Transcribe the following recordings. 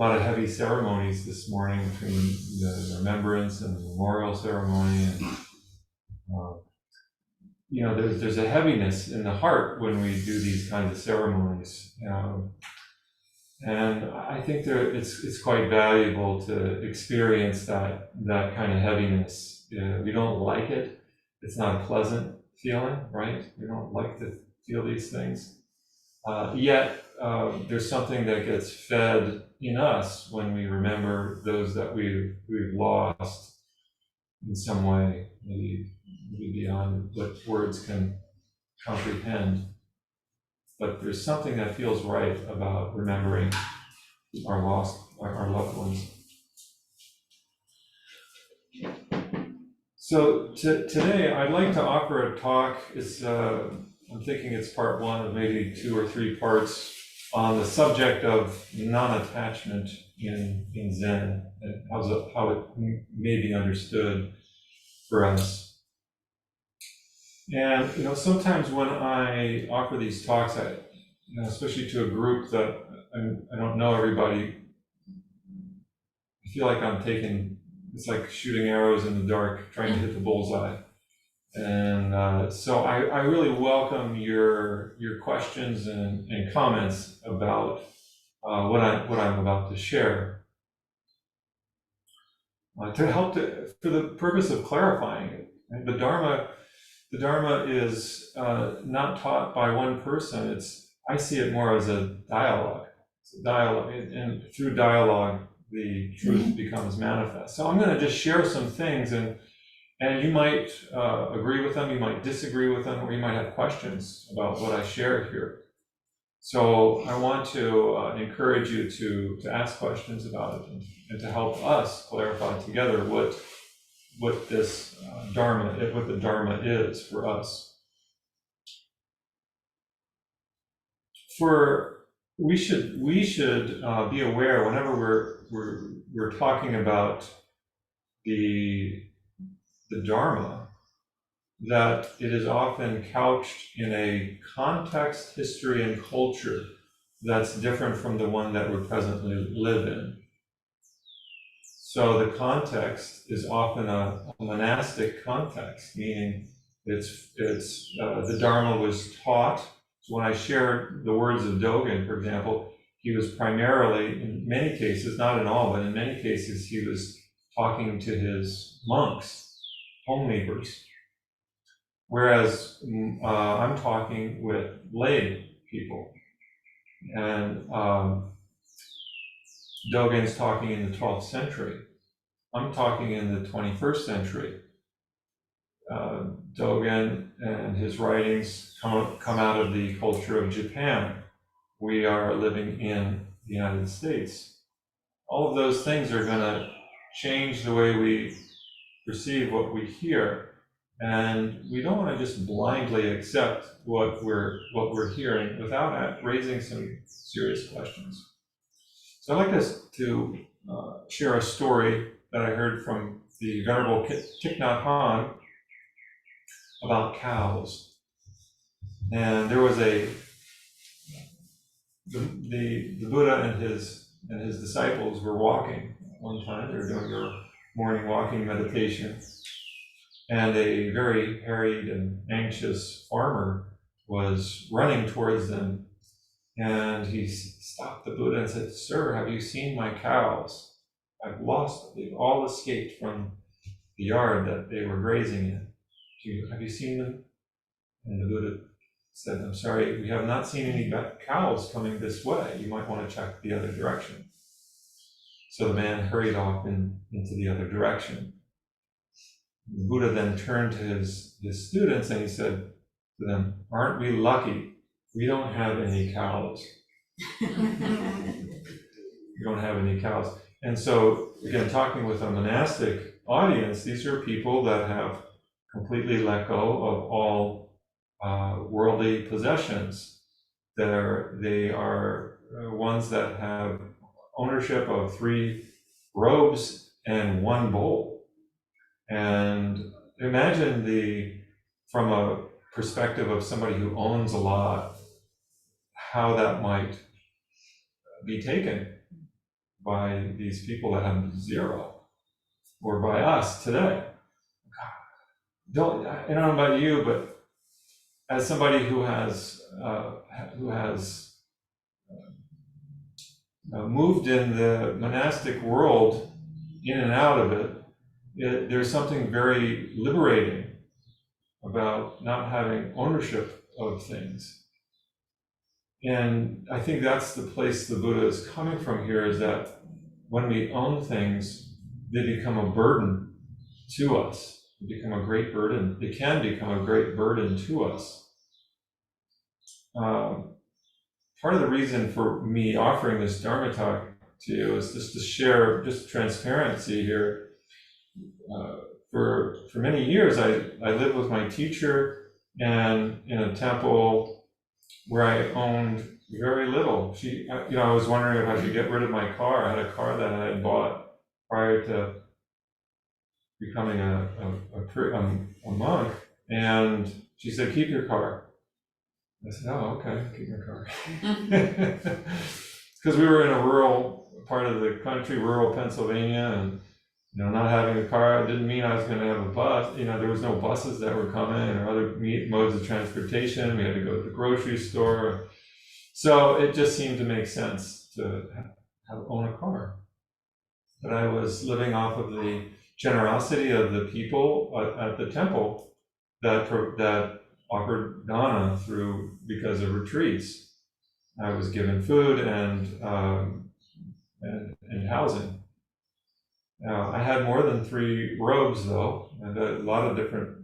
lot of heavy ceremonies this morning between the remembrance and the memorial ceremony, and there's a heaviness in the heart when we do these kinds of ceremonies, and I think it's quite valuable to experience that kind of heaviness. We don't like it; it's not a pleasant feeling, right? We don't like to feel these things. Yet there's something that gets fed in us when we remember those that we've lost in some way, maybe beyond what words can comprehend. But there's something that feels right about remembering our loved ones. So today I'd like to offer a talk. I'm thinking it's part one of maybe 2 or 3 parts on the subject of non-attachment in Zen, and how it may be understood for us. And sometimes when I offer these talks, especially to a group that I don't know everybody, I feel like it's like shooting arrows in the dark, trying to hit the bullseye. And so I really welcome your questions and comments about what I'm about to share, to help for the purpose of clarifying it. Right? The Dharma is not taught by one person. I see it more as a dialogue. It's a dialogue, and through dialogue, the truth becomes manifest. So I'm going to just share some things, and you might agree with them, you might disagree with them, or you might have questions about what I share here. So I want to encourage you to ask questions about it, and to help us clarify together what this what the Dharma is for us. We should be aware whenever we're talking about the Dharma, that it is often couched in a context, history, and culture that's different from the one that we presently live in. So the context is often a monastic context, meaning the Dharma was taught. So when I shared the words of Dogen, for example, he was primarily, in many cases, not in all, but in many cases, he was talking to his monks, homemakers. Whereas I'm talking with lay people. And Dogen's talking in the 12th century. I'm talking in the 21st century. Dogen and his writings come out of the culture of Japan. We are living in the United States. All of those things are going to change the way we perceive what we hear. And we don't want to just blindly accept what we're hearing without raising some serious questions. So I'd like us to share a story that I heard from the Venerable Thich Nhat Hanh about cows. And there was the Buddha and his disciples were walking one time. They were doing their morning walking meditation. And a very harried and anxious farmer was running towards them. And he stopped the Buddha and said, "Sir, have you seen my cows? They've all escaped from the yard that they were grazing in. Have you seen them?" And the Buddha said, "I'm sorry, we have not seen any cows coming this way. You might want to check the other direction." So the man hurried off into the other direction. The Buddha then turned to his students and he said to them, "Aren't we lucky? We don't have any cows." We don't have any cows. And so, again, talking with a monastic audience, these are people that have completely let go of all worldly possessions. They are ones that have ownership of 3 robes and 1 bowl. And imagine from a perspective of somebody who owns a lot, how that might be taken. by these people that have zero, or by us today. I don't know about you, but as somebody who has moved in the monastic world, in and out of it, there's something very liberating about not having ownership of things. And I think that's the place the Buddha is coming from here, is that when we own things, they become a burden to us. They become a great burden. They can become a great burden to us. Part of the reason for me offering this Dharma talk to you is just to share just transparency here. For many years, I lived with my teacher and in a temple where I owned very little. I was wondering if I should get rid of my car. I had a car that I had bought prior to becoming a monk, and she said, "Keep your car." I said, "Oh, okay, keep my car." Because we were in a rural part of the country, rural Pennsylvania, and not having a car didn't mean I was going to have a bus. There was no buses that were coming or other modes of transportation. We had to go to the grocery store. So it just seemed to make sense to own a car. But I was living off of the generosity of the people at the temple that offered dana because of retreats. I was given food and housing. I had more than 3 robes, though, and a lot of different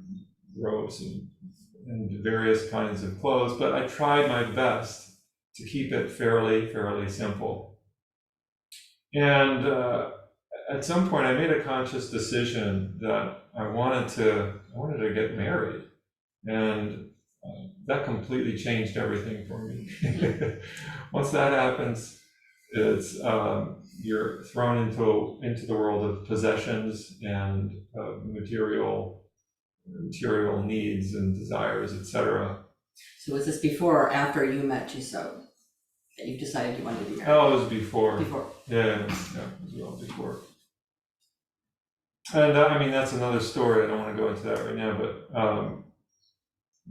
robes and various kinds of clothes, but I tried my best to keep it fairly simple. And at some point, I made a conscious decision that I wanted to get married, and that completely changed everything for me. Once that happens, it's you're thrown into the world of possessions and material needs and desires, etc. So was this before or after you met Jiso that you decided you wanted to be married? Oh, it was before. Before. Yeah, it was well before. And that's another story. I don't want to go into that right now, but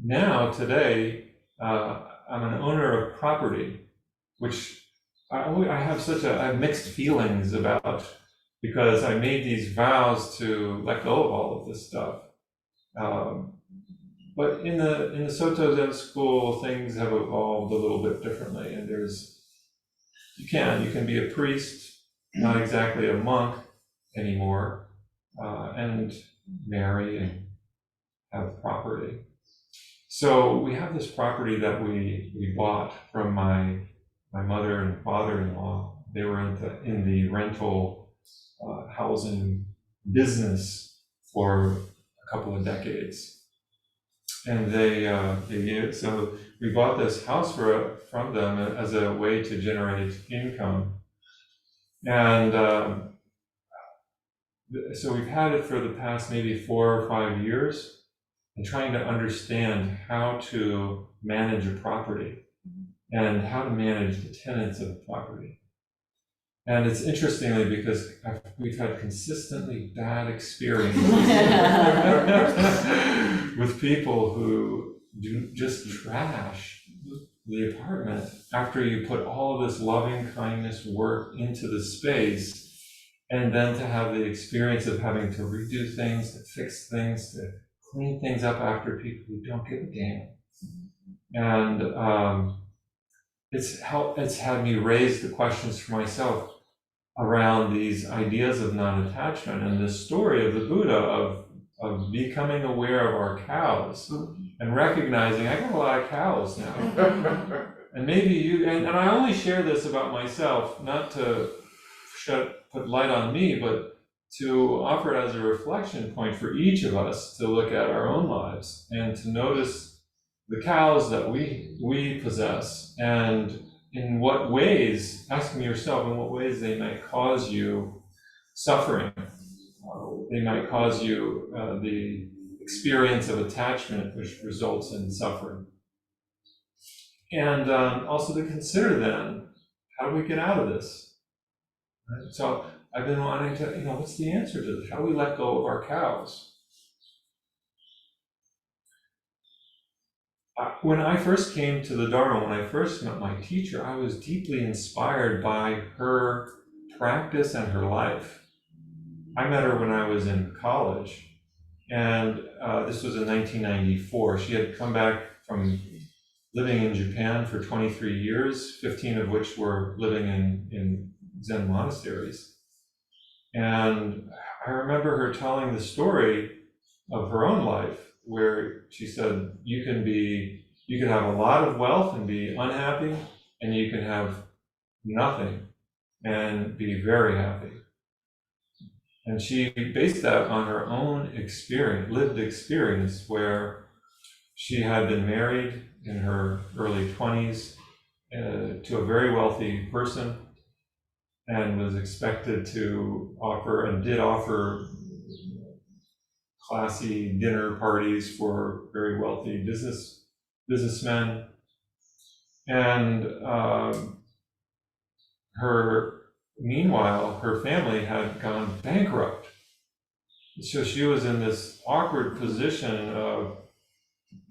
now, today, I'm an owner of property, which I have mixed feelings about, because I made these vows to let go of all of this stuff. But in the Soto Zen school, things have evolved a little bit differently, and you can be a priest, not exactly a monk anymore, and marry and have property. So we have this property that we bought from my mother and father-in-law. They were in the rental housing business for a couple of decades, and so we bought this house from them as a way to generate income, and so we've had it for the past maybe 4 or 5 years. And trying to understand how to manage a property and how to manage the tenants of the property. And it's interestingly because we've had consistently bad experiences with people who do just trash the apartment after you put all of this loving kindness work into the space, and then to have the experience of having to redo things, to fix things, to clean things up after people who don't give a damn. And it's had me raise the questions for myself around these ideas of non-attachment and this story of the Buddha of becoming aware of our cows and recognizing I got a lot of cows now. And maybe and I only share this about myself, not to put light on me, but to offer it as a reflection point for each of us to look at our own lives and to notice the cows that we possess, and in what ways, asking yourself in what ways they might cause you suffering. They might cause you the experience of attachment, which results in suffering. And also to consider then, how do we get out of this? Right? So I've been wanting to, what's the answer to this? How do we let go of our cows? When I first came to the Dharma, when I first met my teacher, I was deeply inspired by her practice and her life. I met her when I was in college, and this was in 1994. She had come back from living in Japan for 23 years, 15 of which were living in Zen monasteries. And I remember her telling the story of her own life, where she said, you can have a lot of wealth and be unhappy, and you can have nothing and be very happy. And she based that on her own experience, lived experience, where she had been married in her early 20s to a very wealthy person, and was expected to offer, and did offer, classy dinner parties for very wealthy businessmen. And meanwhile, her family had gone bankrupt. So she was in this awkward position of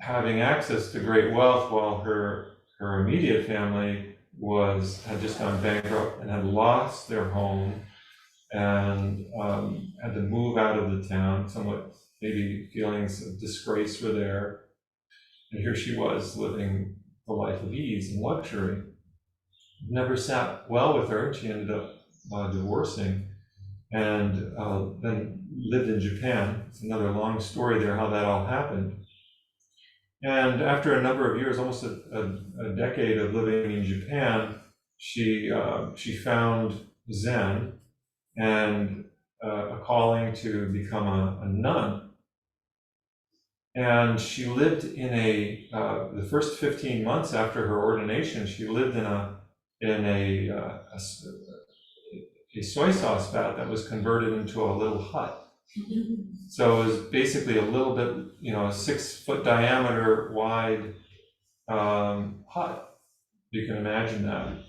having access to great wealth while her immediate family had just gone bankrupt and had lost their home, and had to move out of the town. Somewhat, maybe feelings of disgrace were there. And here she was living the life of ease and luxury. Never sat well with her. She ended up divorcing, and then lived in Japan. It's another long story there, how that all happened. And after a number of years, almost a decade of living in Japan, she found Zen and a calling to become a nun. And she lived in the first 15 months after her ordination, she lived in a soy sauce vat that was converted into a little hut. So it was basically a little bit, a 6-foot diameter wide hut. You can imagine that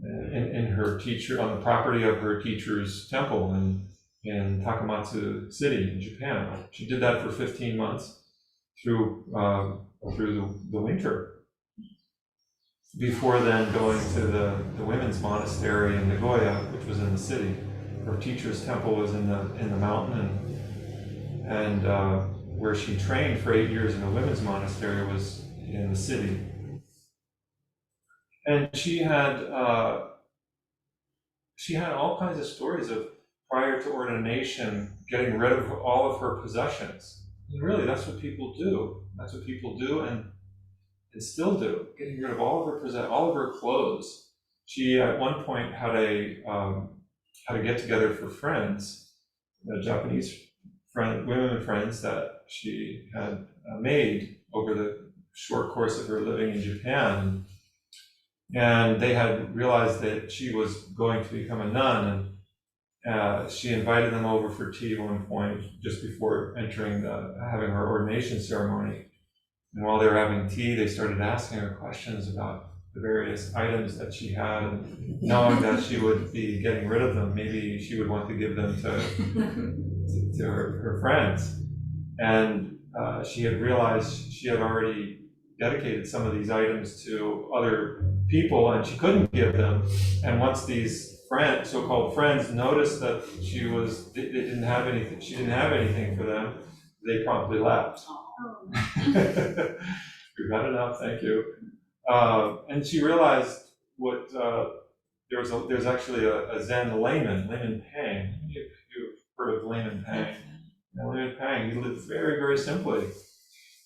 in her teacher, on the property of her teacher's temple in Takamatsu City in Japan. She did that for 15 months through the winter, before then going to the women's monastery in Nagoya, which was in the city. Her teacher's temple was in the mountain, and where she trained for 8 years in a women's monastery was in the city. And she had all kinds of stories of, prior to ordination, getting rid of all of her possessions. And really, that's what people do. That's what people do, and still do. Getting rid of all of her clothes. She at one point had a get together for friends, Japanese women friends that she had made over the short course of her living in Japan. And they had realized that she was going to become a nun, and she invited them over for tea at one point, just before having her ordination ceremony. And while they were having tea, they started asking her questions about the various items that she had, and knowing that she would be getting rid of them, maybe she would want to give them to her friends. And she had realized she had already dedicated some of these items to other people, and she couldn't give them. And once these so-called friends noticed that she didn't have anything for them, they promptly left. We've had enough, thank you. And she realized there's actually a Zen layman Pang. You've heard of layman Pang. Now, layman Pang, he lived very, very simply.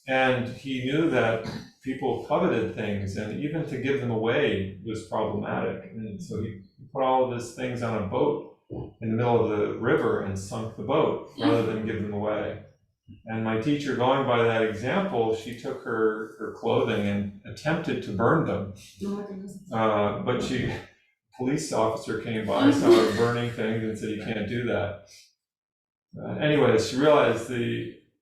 And he knew that people coveted things, and even to give them away was problematic. And so he put all of his things on a boat in the middle of the river and sunk the boat rather than give them away. And my teacher, going by that example, she took her clothing and attempted to burn them. But police officer came by, saw her burning things, and said, "You can't do that." Anyways, she realized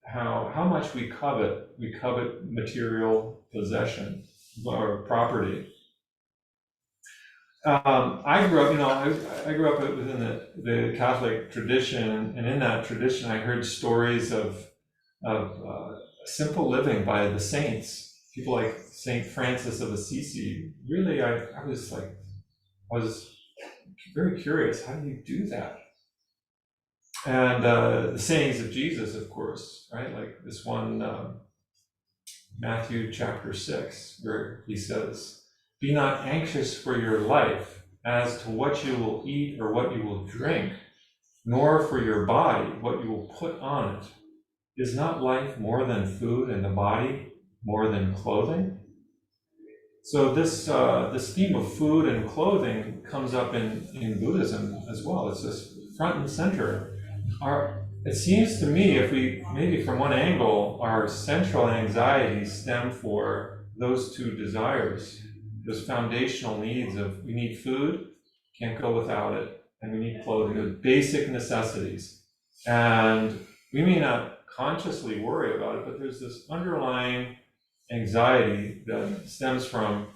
how much we covet. We covet material possession or property. I grew up, I grew up within the Catholic tradition, and in that tradition, I heard stories of simple living by the saints, people like Saint Francis of Assisi. Really, I was very curious. How do you do that? And the sayings of Jesus, of course, right? Like this one, Matthew chapter 6, where he says, "Be not anxious for your life as to what you will eat or what you will drink, nor for your body what you will put on it. Is not life more than food and the body more than clothing?" So this theme of food and clothing comes up in Buddhism as well. It's just front and center. It seems to me, if we maybe from one angle, our central anxieties stem for those two desires, those foundational needs of we need food, can't go without it, and we need clothing, those basic necessities. And we may not consciously worry about it, but there's this underlying anxiety that stems from,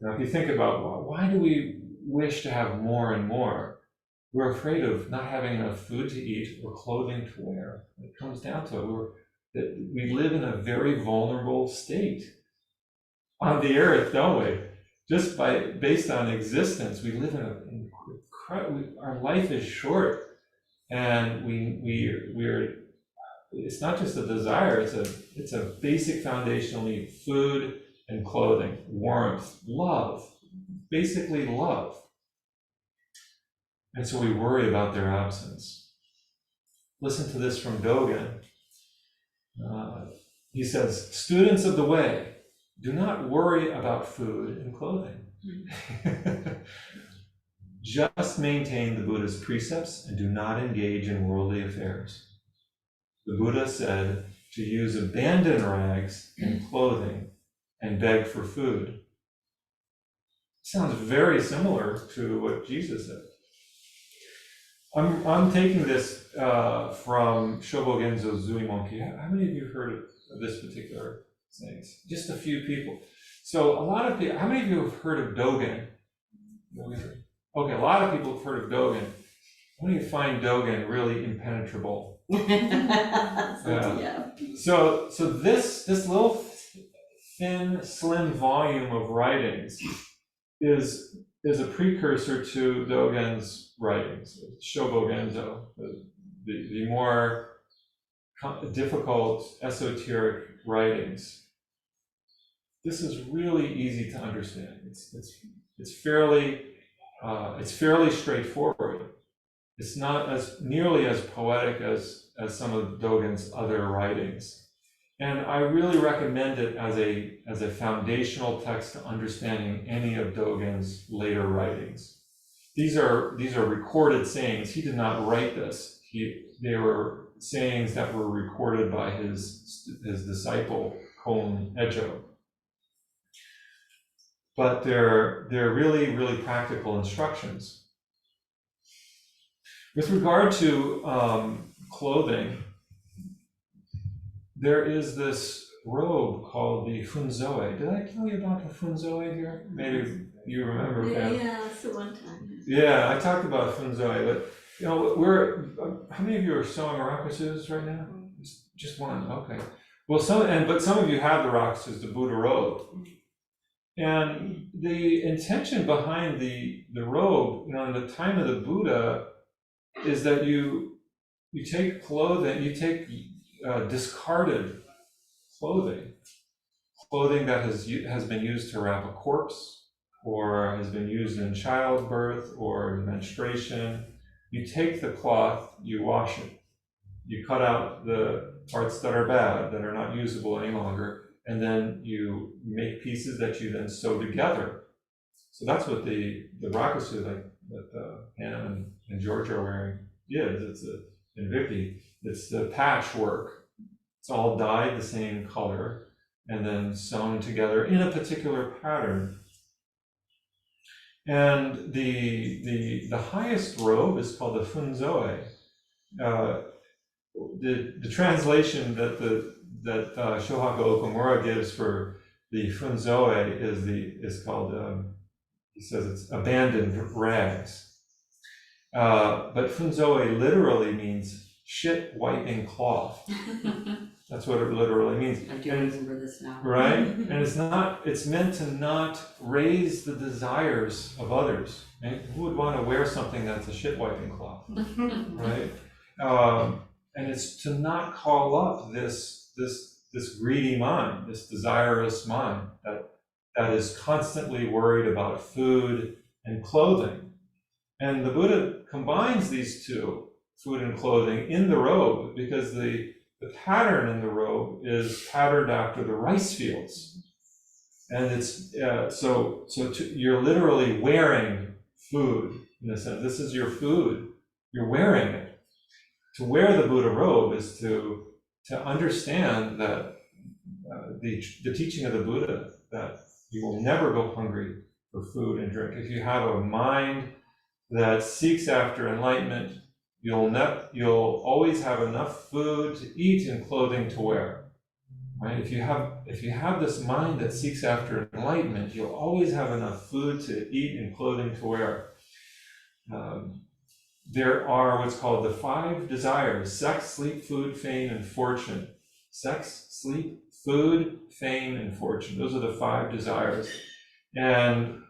if you think about why do we wish to have more and more? We're afraid of not having enough food to eat or clothing to wear. It comes down to it. That we live in a very vulnerable state on the earth, don't we? Just based on existence, we live in our life is short, and we're it's not just a desire, it's a basic foundational need: food and clothing, warmth, love, basically love. And so we worry about their absence. Listen to this from Dogen. He says, "Students of the way, do not worry about food and clothing. Just maintain the Buddha's precepts and do not engage in worldly affairs. The Buddha said to use abandoned rags and clothing and beg for food." Sounds very similar to what Jesus said. I'm taking this from Shobogenzo Zuimonki. How many of you have heard of this particular saying? Just a few people. So a lot of people, how many of you have heard of Dogen? Okay, a lot of people have heard of Dogen. How many of you find Dogen really impenetrable? Yeah. So this little thin, slim volume of writings is a precursor to Dogen's writings, Shobogenzo, the more difficult esoteric writings. This is really easy to understand. It's fairly straightforward. It's not as nearly as poetic as some of Dogen's other writings. And I really recommend it as a foundational text to understanding any of Dogen's later writings. These are recorded sayings. He did not write this. They were sayings that were recorded by his disciple, Kon Ejo. But they're really, really practical instructions. With regard to clothing, there is this robe called the funzoe. Did I tell you about the funzoe here? Maybe you remember. Yeah, it's the one time. Yeah, I talked about funzoe, but how many of you are sewing rakusus right now? Just one. Okay. Well, some of you have the rakusus, the Buddha robe. And the intention behind the robe, in the time of the Buddha, is that you take clothing, you take discarded clothing that has been used to wrap a corpse, or has been used in childbirth or menstruation. You take the cloth, you wash it, you cut out the parts that are bad, that are not usable any longer, and then you make pieces that you then sew together. So that's what the rakusu, like that Pam and George are wearing, is. And Vicky, it's the patchwork. It's all dyed the same color and then sewn together in a particular pattern. And the highest robe is called the funzoe. The translation that Shohaku Okumura gives for the funzoe is called He says it's abandoned rags. But funzoe literally means shit wiping cloth. That's what it literally means. I do remember this now. Right? And it's meant to not raise the desires of others. Right? Who would want to wear something that's a shit wiping cloth? Right? And it's to not call up this greedy mind, this desirous mind that is constantly worried about food and clothing. And the Buddha combines these two, food and clothing, in the robe, because the pattern in the robe is patterned after the rice fields. And it's you're literally wearing food, in a sense. This is your food. You're wearing it. To wear the Buddha robe is to understand that the teaching of the Buddha, that you will never go hungry for food and drink. If you have a mind that seeks after enlightenment, you'll always have enough food to eat and clothing to wear. Right? If you have this mind that seeks after enlightenment, you'll always have enough food to eat and clothing to wear. There are what's called the 5 desires: sex, sleep, food, fame, and fortune. Sex, sleep, food, fame, and fortune. Those are the 5 desires. And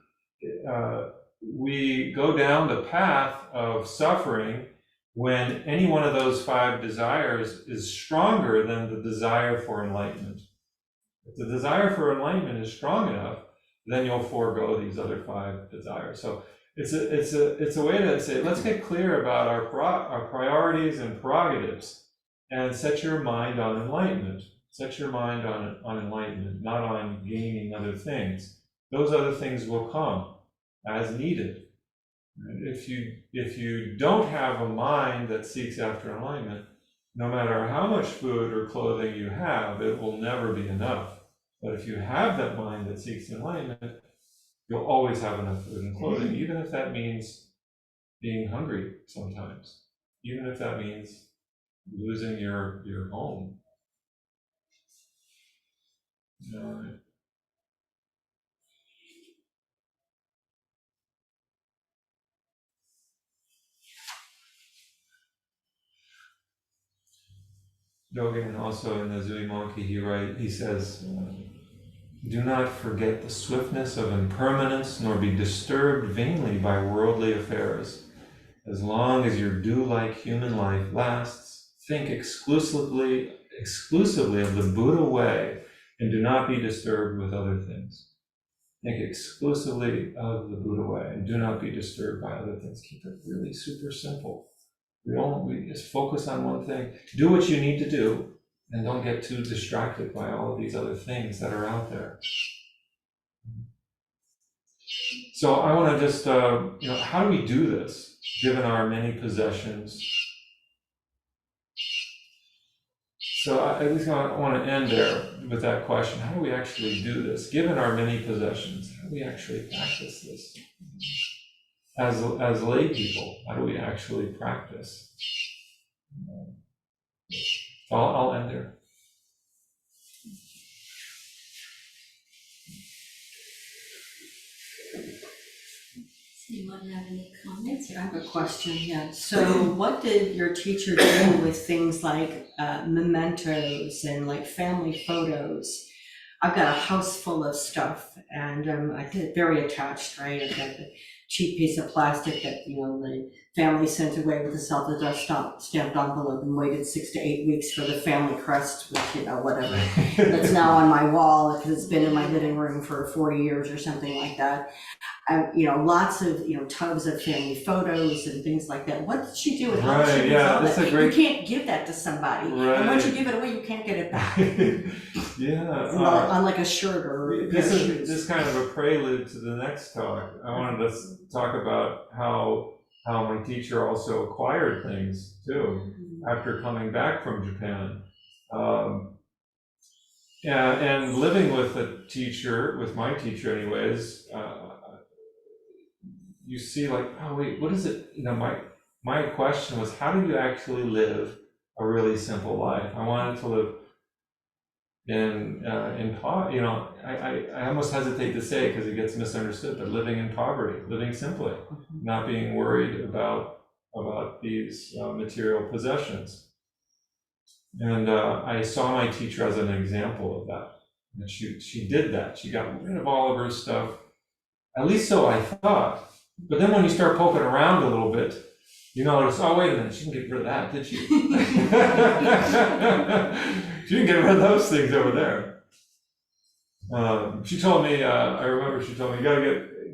we go down the path of suffering when any one of those 5 desires is stronger than the desire for enlightenment. If the desire for enlightenment is strong enough, then you'll forego these other 5 desires. So it's a way to say, let's get clear about our priorities and prerogatives, and set your mind on enlightenment. Set your mind on enlightenment, not on gaining other things. Those other things will come as needed. If you don't have a mind that seeks after enlightenment, no matter how much food or clothing you have, it will never be enough. But if you have that mind that seeks enlightenment, you'll always have enough food and clothing, even if that means being hungry sometimes, even if that means losing your home. Dogen, also in the Zui Monkey, he says, do not forget the swiftness of impermanence, nor be disturbed vainly by worldly affairs. As long as your dew-like human life lasts, think exclusively of the Buddha way, and do not be disturbed with other things. Think exclusively of the Buddha way, and do not be disturbed by other things. Keep it really super simple. We just focus on one thing. Do what you need to do, and don't get too distracted by all of these other things that are out there. So I want to just, how do we do this, given our many possessions? So at least I want to end there with that question. How do we actually do this, given our many possessions? How do we actually practice this? As lay people, how do we actually practice? I'll end there. Does anyone have any comments? I have a question, yeah. So what did your teacher do with things like mementos and like family photos? I've got a house full of stuff, and I get very attached, right? I've got the cheap piece of plastic that, the family sent away with a self-addressed stamped envelope and waited 6 to 8 weeks for the family crest, which, whatever. That's now on my wall because it's been in my living room for 40 years or something like that. Lots of, tubs of family photos and things like that. What did she do with how she did all that? You can't give that to somebody. Right. And once you give it away, you can't get it back. On like a shirt or this is just kind of a prelude to the next talk. I wanted to talk about how my teacher also acquired things too, after coming back from Japan. And living with my teacher anyways, you see like, oh wait, what is it? My question was, how do you actually live a really simple life? I wanted to live you know, I almost hesitate to say it because it gets misunderstood, but living in poverty, living simply, not being worried about these material possessions. And I saw my teacher as an example of that. And she did that. She got rid of all of her stuff. At least so I thought. But then when you start poking around a little bit, you notice, oh, wait a minute, she didn't get rid of that, did she? She didn't get rid of those things over there. She told me, I remember she told me, you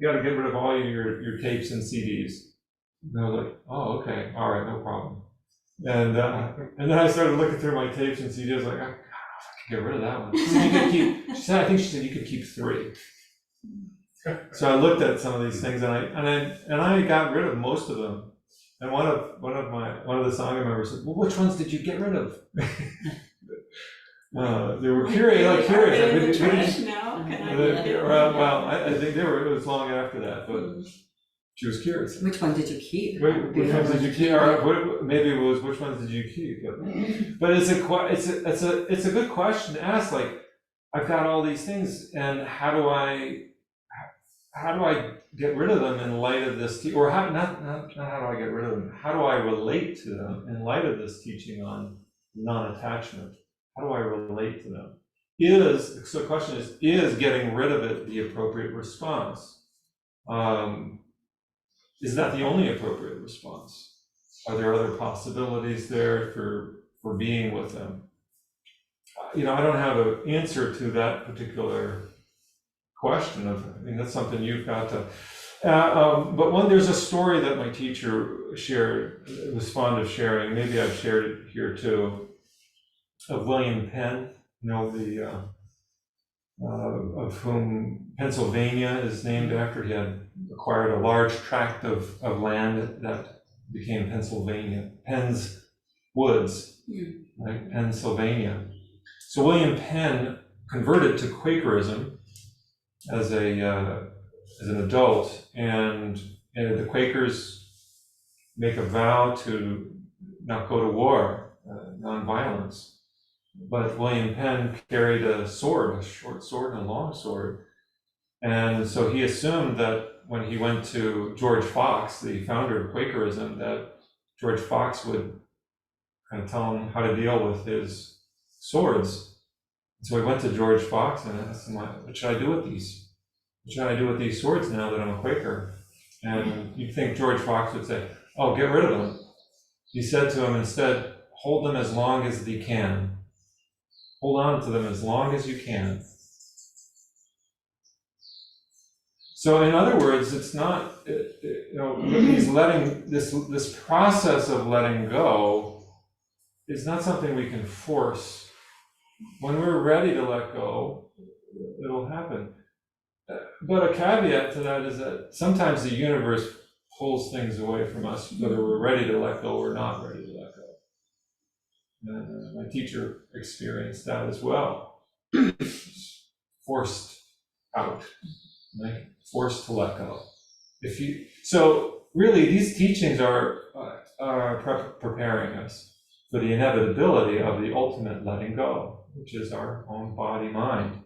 gotta get rid of all your tapes and CDs. And I was like, oh, okay, all right, no problem. And then I started looking through my tapes and CDs, like, I don't know if I can get rid of that one. She said, I think she said you could keep 3. So I looked at some of these things and I got rid of most of them. And one of the Sangha members said, well, which ones did you get rid of? They were curious, Are they in the trash now? Can I get it? Well, I think it was long after that, but she was curious. Which one did you keep? Which ones did you keep? Or maybe it was which ones did you keep? But it's a good question to ask. Like, I've got all these things, and how do I get rid of them in light of this? Or not how do I get rid of them? How do I relate to them in light of this teaching on non-attachment? How do I relate to them? So the question is getting rid of it the appropriate response? Is that the only appropriate response? Are there other possibilities there for being with them? I don't have an answer to that particular question. That's something you've got to. But there's a story that my teacher shared, was fond of sharing. Maybe I've shared it here too, of William Penn. Of whom Pennsylvania is named after. He had acquired a large tract of land that became Pennsylvania, Penn's Woods, right? Pennsylvania. So William Penn converted to Quakerism as an adult, and the Quakers make a vow to not go to war, nonviolence. But William Penn carried a sword, a short sword and a long sword. And so he assumed that when he went to George Fox, the founder of Quakerism, that George Fox would kind of tell him how to deal with his swords. So he went to George Fox and asked him, what should I do with these? What should I do with these swords now that I'm a Quaker? And you'd think George Fox would say, oh, get rid of them. He said to him instead, hold them as long as you can. Hold on to them as long as you can. So in other words, it's not, he's letting this process of letting go is not something we can force. When we're ready to let go, it'll happen. But a caveat to that is that sometimes the universe pulls things away from us, whether we're ready to let go or not ready to let go. And my teacher experienced that as well. Forced out, right? Forced to let go. So really, these teachings are preparing us for the inevitability of the ultimate letting go, which is our own body-mind.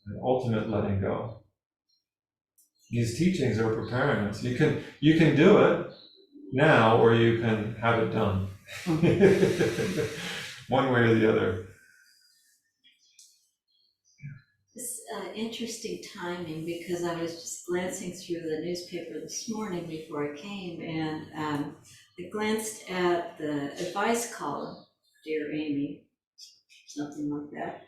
The ultimate letting go. These teachings are preparing us. You can do it now, or you can have it done. One way or the other. It's interesting timing, because I was just glancing through the newspaper this morning before I came, and I glanced at the advice column, Dear Amy, something like that.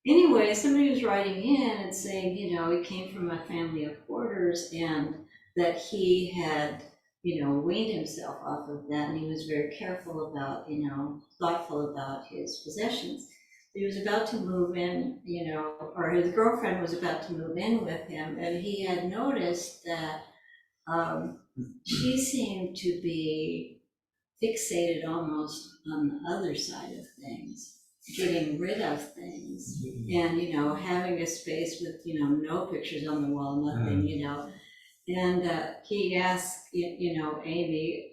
Anyway, somebody was writing in and saying, he came from a family of hoarders, and that he had, weaned himself off of that, and he was very careful about, thoughtful about his possessions. He was about to move in, or his girlfriend was about to move in with him, and he had noticed that she seemed to be fixated almost on the other side of things, getting rid of things, and having a space with no pictures on the wall, nothing, and he asked Amy,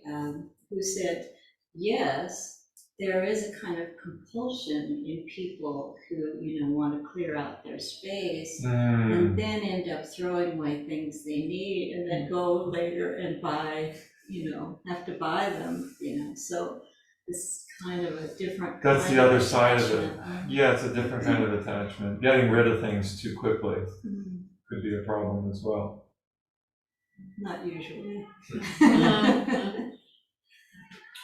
who said yes, there is a kind of compulsion in people who, want to clear out their space and then end up throwing away things they need and then go later and buy, have to buy them, so it's kind of a different. That's kind the other of side of it. attachment. Yeah, it's a different kind of attachment. Getting rid of things too quickly Mhm. could be a problem as well. Not usually.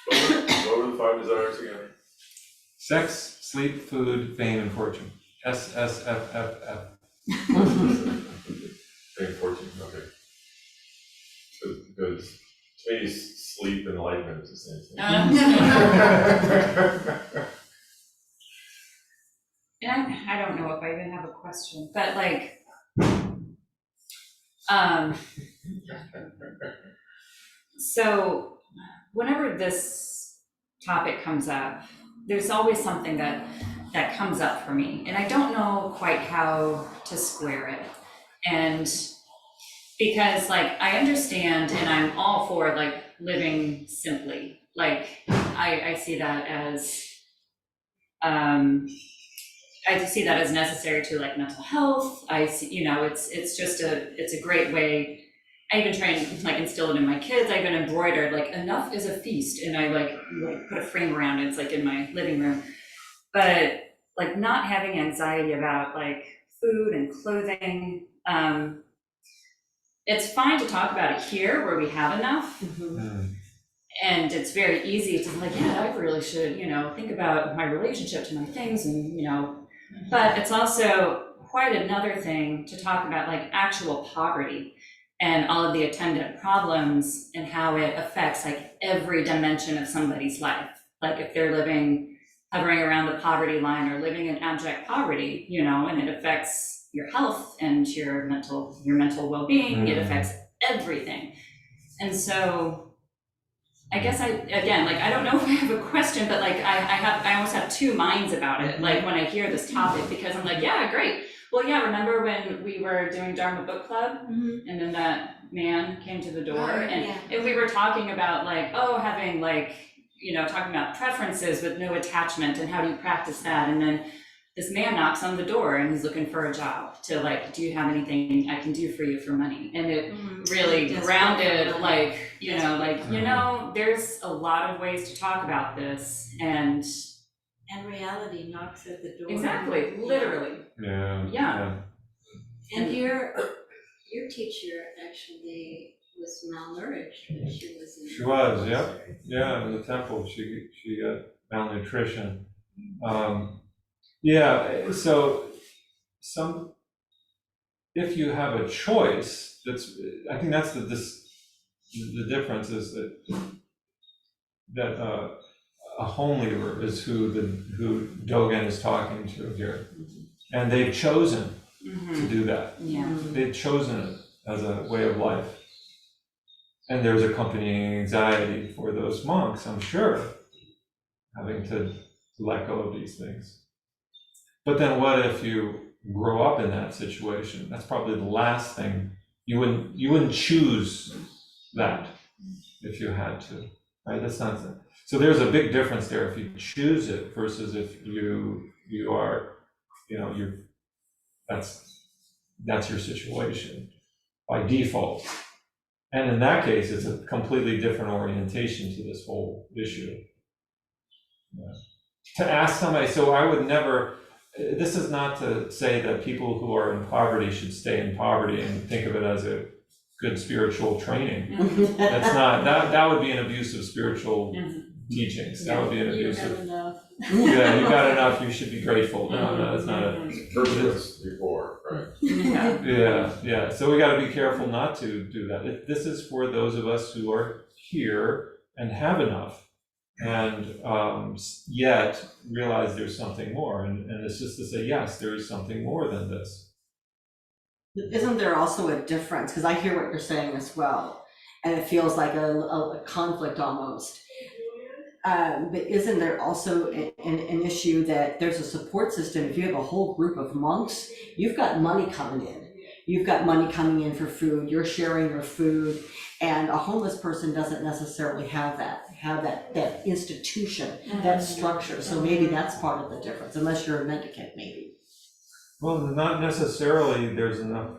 What were the 5 desires again? Sex, sleep, food, fame, and fortune. SSFFF. Fame, fortune, okay. Because to me, sleep and enlightenment is the same thing. And I don't know if I even have a question, but like, so whenever this topic comes up, there's always something that comes up for me, and I don't know quite how to square it. And because like I understand and I'm all for like living simply, like I see that as I see that as necessary to like mental health. I see, it's a great way. I even try and like instill it in my kids. I even embroidered like enough is a feast, and I like put a frame around it. It's like in my living room. But like not having anxiety about like food and clothing. It's fine to talk about it here where we have enough. And it's very easy to like, yeah, I really should, think about my relationship to my things and, but it's also quite another thing to talk about like actual poverty and all of the attendant problems and how it affects like every dimension of somebody's life. Like if they're hovering around the poverty line or living in abject poverty, and it affects your health and your mental well-being, it affects everything. And so I guess I don't know if I have a question, but like I almost have two minds about it. Like when I hear this topic, because I'm like, yeah, great. Well, yeah, remember when we were doing Dharma book club and then that man came to the door and we were talking about like, having like, talking about preferences with no attachment and how do you practice that? And then this man knocks on the door and he's looking for a job to like, do you have anything I can do for you for money? And it really grounded like, there's a lot of ways to talk about this and reality knocks at the door. Exactly, literally. Yeah. And your teacher actually was malnourished when she was in. She was, yeah, in the temple, she got malnutrition. So if you have a choice, I think that's the difference is that a home leader is who Dogen is talking to here, and they've chosen to do that. They've chosen it as a way of life, and there's accompanying anxiety for those monks, I'm sure, having to let go of these things. But then what if you grow up in that situation? That's probably the last thing. You wouldn't choose that if you had to, right? That's not so there's a big difference there if you choose it versus if you are, that's your situation by default. And in that case, it's a completely different orientation to this whole issue. To ask somebody, so I would never, this is not to say that people who are in poverty should stay in poverty and think of it as a good spiritual training. That's not, that would be an abuse of spiritual teachings. That would be an abuse of, you got enough, you should be grateful. No, that's not a virtuous before, right? Yeah. So we got to be careful not to do that. This is for those of us who are here and have enough, and yet realize there's something more. And it's just to say, yes, there is something more than this. Isn't there also a difference? Because I hear what you're saying as well, and it feels like a conflict almost. But isn't there also an issue that there's a support system? If you have a whole group of monks, you've got money coming in. You've got money coming in for food, you're sharing your food, And a homeless person doesn't necessarily have that institution, that structure, so maybe that's part of the difference, unless you're a mendicant, maybe. Well, not necessarily there's enough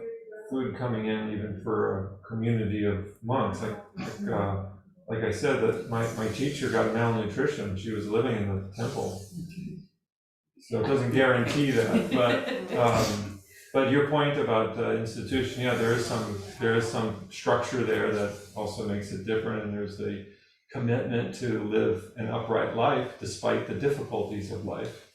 food coming in even for a community of monks. Like I said, that my teacher got malnutrition. She was living in the temple. So it doesn't guarantee that, but your point about institution, yeah, there is some structure there that also makes it different, and there's the commitment to live an upright life despite the difficulties of life.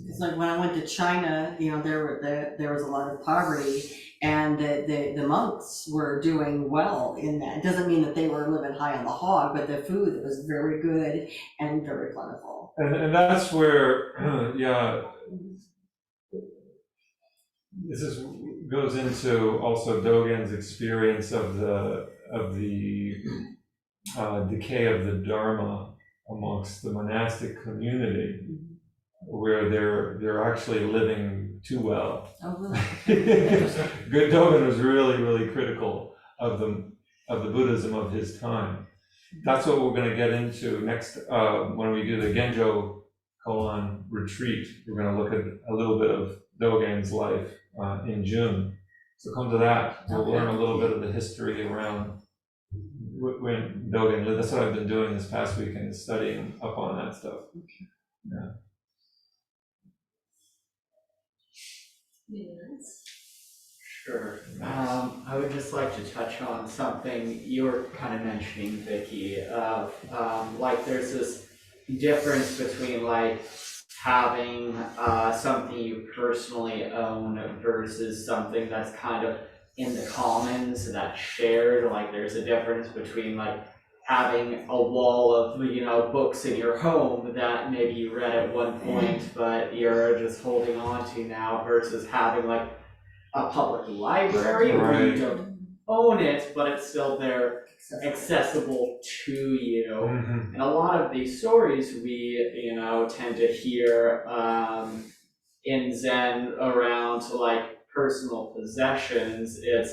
It's like when I went to China, there was a lot of poverty, and the monks were doing well in that. It doesn't mean that they were living high on the hog, but the food was very good and very plentiful. And that's where, yeah, goes into also Dogen's experience of the decay of the Dharma amongst the monastic community, where they're actually living too well. Oh, really? Good Dogen was really critical of the Buddhism of his time. That's what we're going to get into next when we do the Genjo Koan retreat. We're going to look at a little bit of Dogen's life in June. So come to that. We'll learn a little bit of the history around when Dogen lived. That's what I've been doing this past weekend, is studying up on that stuff. Yeah. Yes. Sure. I would just like to touch on something you were kind of mentioning, Vicky, of like there's this difference between like having something you personally own versus something that's kind of in the commons, that's shared. Like there's a difference between like having a wall of books in your home that maybe you read at one point but you're just holding on to now, versus having like a public library where you don't own it but it's still there, accessible to you. Mm-hmm. And a lot of these stories we tend to hear in Zen around like personal possessions. It's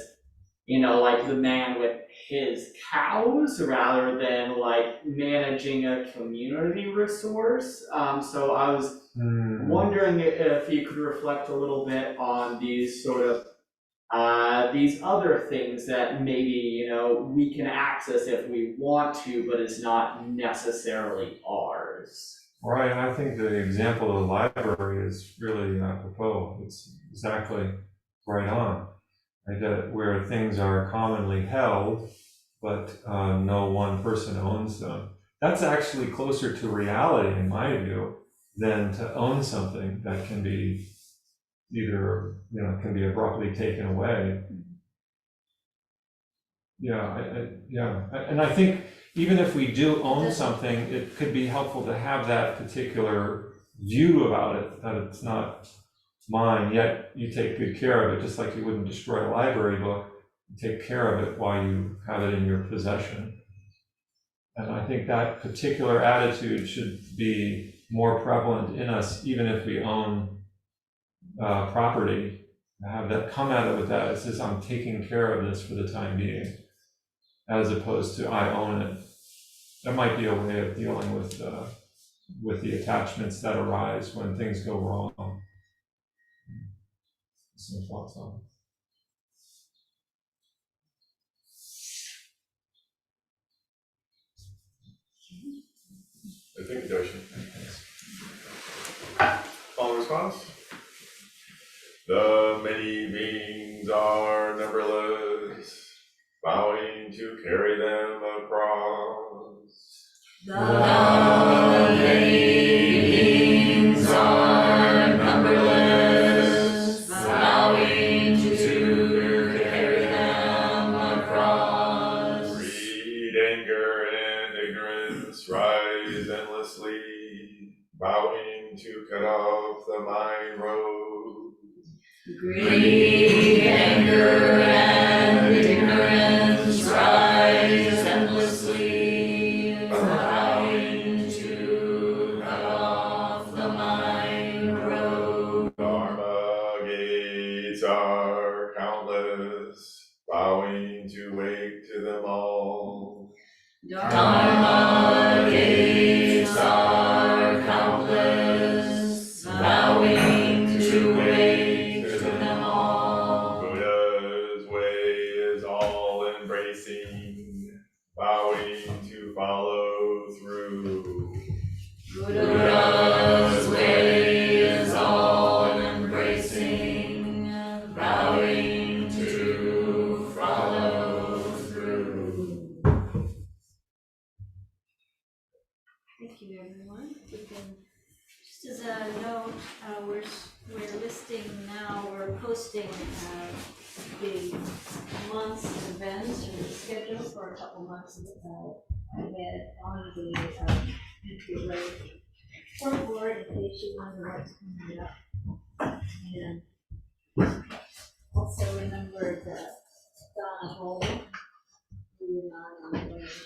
like the man with his cows rather than like managing a community resource. So I was wondering if you could reflect a little bit on these sort of these other things that maybe we can access if we want to, but it's not necessarily ours. Right, and I think the example of the library is really apropos. It's exactly right on. Right, where things are commonly held, but no one person owns them. That's actually closer to reality, in my view, than to own something that can be either, can be abruptly taken away. And I think even if we do own something, it could be helpful to have that particular view about it, that it's not mine, yet you take good care of it, just like you wouldn't destroy a library book. You take care of it while you have it in your possession. And I think that particular attitude should be more prevalent in us, even if we own property. Have that come at it with that. It says, I'm taking care of this for the time being, as opposed to I own it. That might be a way of dealing with the attachments that arise when things go wrong. Some thoughts on I think Daishin. Final response? The many beings are numberless, bowing to carry them across. The many beings are numberless, bowing to carry them across. Greed, anger, and ignorance rise endlessly, bowing to cut off the mind road. Greed, anger, and ignorance rise endlessly, bowing to cut off the mind road. Dharma gates are countless, bowing to wake Dharma gates are countless, bowing to wait to them all. Buddha's way is all embracing, bowing to follow through. Buddha's way is all embracing, bowing to follow through. Thank you, everyone. We can, just as a note, we're listing now, we're posting the month's events or the schedule for a couple months ahead on the board in case you wonder what's coming up. And also remember that Donna Hole, who are not on the list.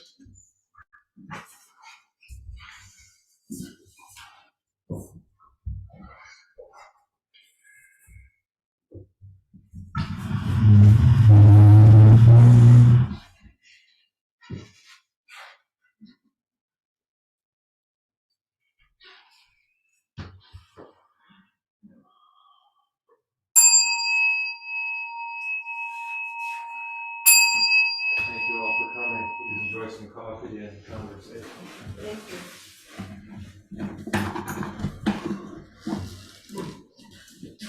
Thank you all for coming. Please enjoy some coffee and conversation. Thank you.